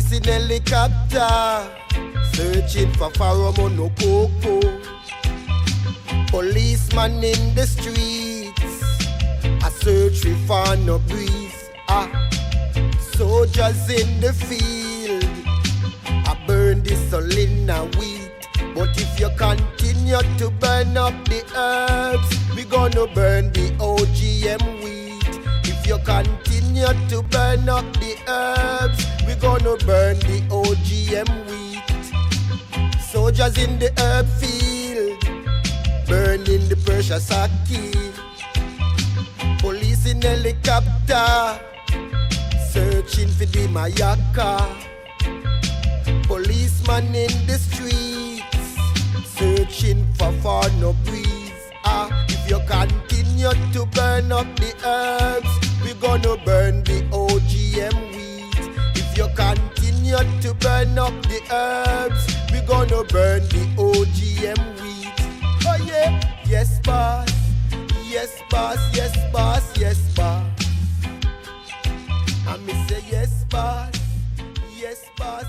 Police in helicopter, searching for Forno Brisa. Policeman in the streets, a search for Forno Brisa. Soldiers in the field, I burn the soul in a wheat. But if you continue to burn up the herbs, we gonna burn the OGM wheat. If you continue to burn up the herbs, we gonna burn the OGM wheat. Soldiers in the herb field, burning the precious ackee. Police in helicopter, searching for the mayaka. Policeman in the streets, searching for Forno Brisa. If you continue to burn up the herbs, we gonna burn the OGM wheat. If you continue to burn up the herbs, we gonna burn the OGM wheat. Oh yeah, yes boss, yes boss, yes boss, yes boss. I me say yes boss, yes boss.